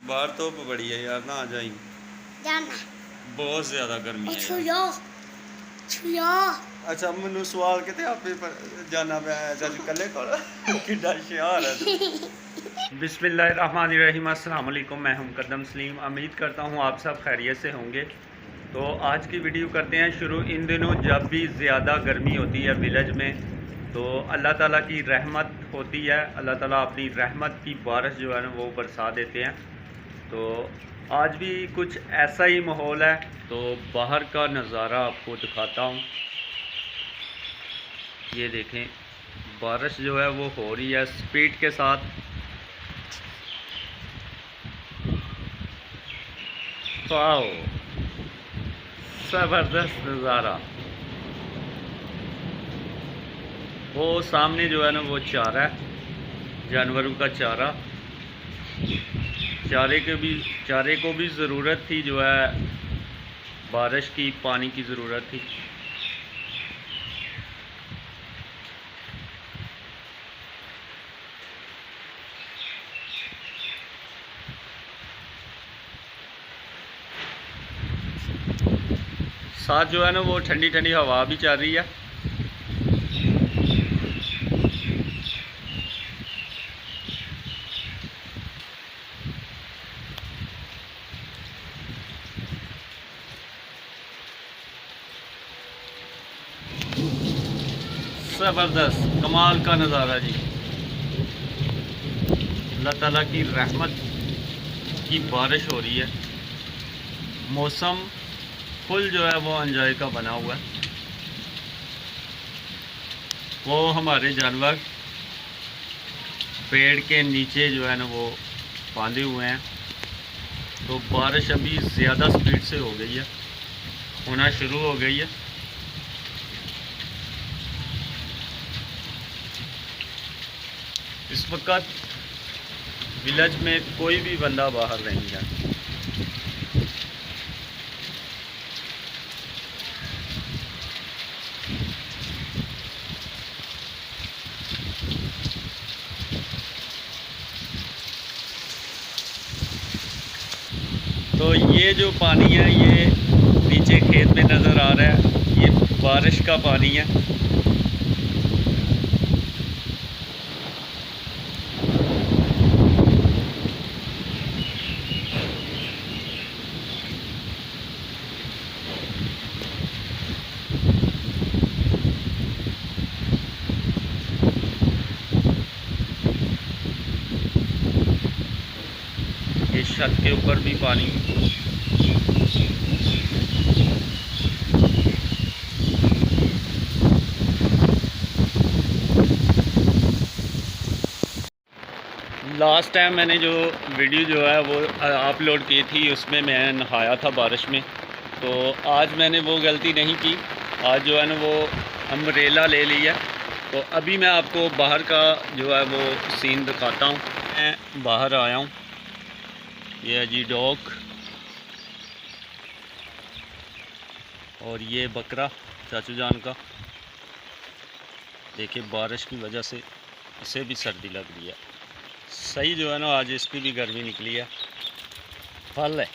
बाहर तो बड़ी है यार, ना आ जाएंगे। जाना बहुत ज्यादा गर्मी है यार। छुयो छुयो अच्छा मैनू सवाल किते आपे जाना पे चाची कल्ले कोल किड्डा शयार है तू। बिस्मिल्लाहिर्रहमानिर्रहीम, अस्सलाम वालेकुम। मैं हूं मुकद्दम सलीम। उम्मीद करता हूं आप सब खैरियत से होंगे। तो आज की वीडियो करते हैं शुरू। इन दिनों जब भी ज़्यादा गर्मी होती है विलेज में, तो अल्लाह ताला की रहमत होती है। अल्लाह ताला अपनी रहमत की बारिश जो है ना वो बरसा देते हैं। तो आज भी कुछ ऐसा ही माहौल है। तो बाहर का नज़ारा आपको दिखाता हूँ। ये देखें, बारिश जो है वो हो रही है स्पीड के साथ। वाओ, ज़बरदस्त नज़ारा। वो सामने जो है ना वो चारा है, जानवरों का चारा। चारे को भी ज़रूरत थी, जो है बारिश की, पानी की ज़रूरत थी। साथ जो है ना वो ठंडी ठंडी हवा भी चल रही है। ज़बरदस्त कमाल का नज़ारा जी। अल्लाह ताला की रहमत की बारिश हो रही है। मौसम फुल जो है वो एंजॉय का बना हुआ है। वो हमारे जानवर पेड़ के नीचे जो है ना वो बांधे हुए हैं। तो बारिश अभी ज़्यादा स्पीड से हो गई है, होना शुरू हो गई है। इस वक्त विलेज में कोई भी बंदा बाहर नहीं है। तो ये जो पानी है ये नीचे खेत में नज़र आ रहा है, ये बारिश का पानी है। ये छत के ऊपर भी पानी। लास्ट टाइम मैंने जो वीडियो जो है वो अपलोड की थी, उसमें मैं नहाया था बारिश में। तो आज मैंने वो गलती नहीं की। आज जो है ना वो अम्ब्रेला ले लिया। तो अभी मैं आपको बाहर का जो है वो सीन दिखाता हूँ। मैं बाहर आया हूँ, ये है जी डॉग, और ये बकरा चाचू जान का। देखिए बारिश की वजह से इसे भी सर्दी लग रही है। सही जो है ना आज इसकी भी गर्मी निकली है। फल है।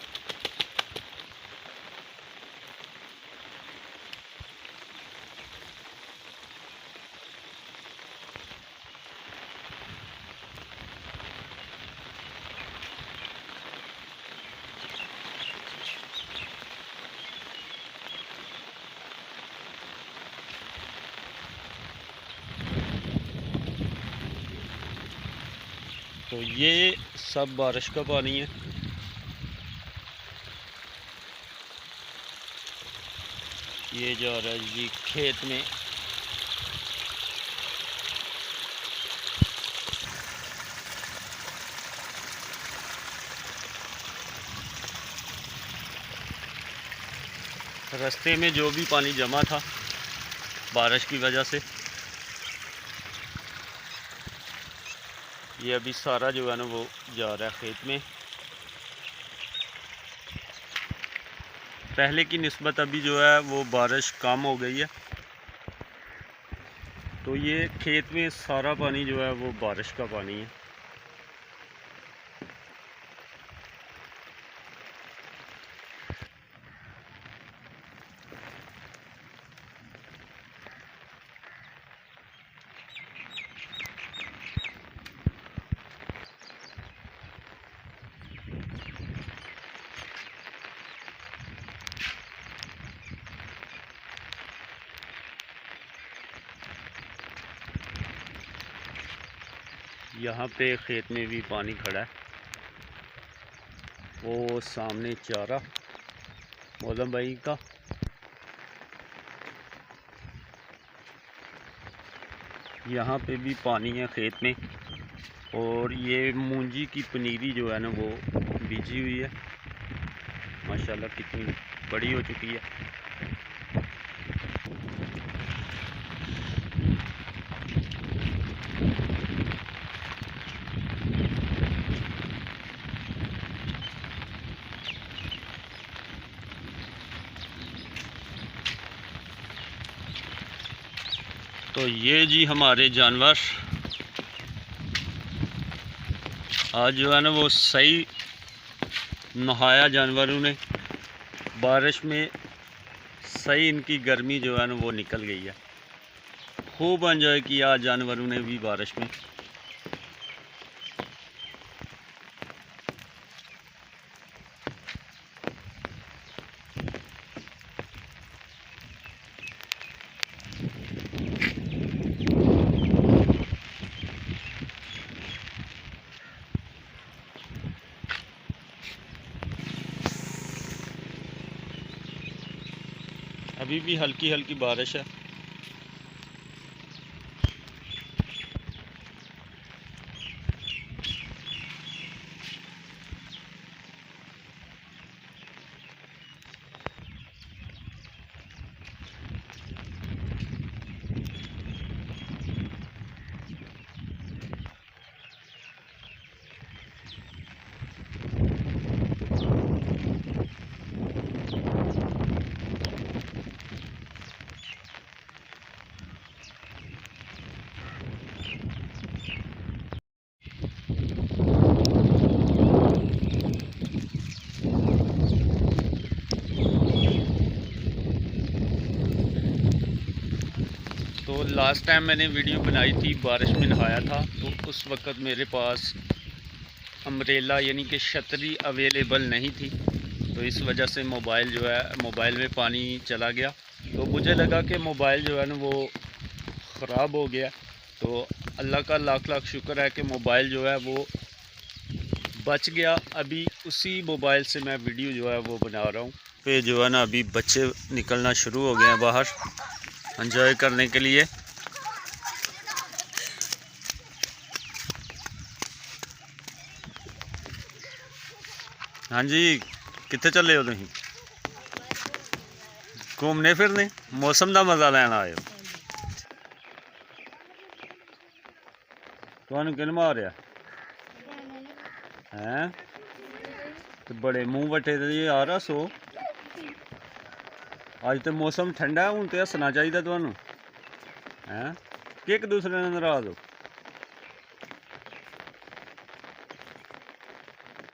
तो ये सब बारिश का पानी है। ये जा रहा है जी खेत में। रास्ते में जो भी पानी जमा था बारिश की वजह से, ये अभी सारा जो है ना वो जा रहा है खेत में। पहले की निस्बत अभी जो है वो बारिश कम हो गई है। तो ये खेत में सारा पानी जो है वो बारिश का पानी है। यहाँ पे खेत में भी पानी खड़ा है। वो सामने चारा मौलम भाई का, यहाँ पे भी पानी है खेत में। और ये मूंजी की पनीरी जो है ना वो बीजी हुई है, माशाल्लाह कितनी बड़ी हो चुकी है। तो ये जी हमारे जानवर आज जो है ना वो सही नहाया जानवरों ने, बारिश में सही इनकी गर्मी जो है ना वो निकल गई है। खूब एंजॉय किया जानवरों ने भी बारिश में। अभी भी हल्की हल्की बारिश है। तो लास्ट टाइम मैंने वीडियो बनाई थी, बारिश में नहाया था, तो उस वक़्त मेरे पास अम्ब्रेला यानी कि छतरी अवेलेबल नहीं थी। तो इस वजह से मोबाइल जो है, मोबाइल में पानी चला गया। तो मुझे लगा कि मोबाइल जो है ना वो ख़राब हो गया। तो अल्लाह का लाख लाख शुक्र है कि मोबाइल जो है वो बच गया। अभी उसी मोबाइल से मैं वीडियो जो है वो बना रहा हूँ। पे जो है ना अभी बच्चे निकलना शुरू हो गए हैं बाहर एंजॉय करने के लिए। हाँ जी, कितने चले हो तुम? घूमने फिरने, मौसम का मज़ा लैन आए हो? तुहानू किन मारिया हैं? तो बड़े मुँह वटे दे यार हसो। अज तो मौसम ठंडा है, हूँ तो हसना चाहिए तुहानू हैं कि एक दूसरे ने नाराज हो?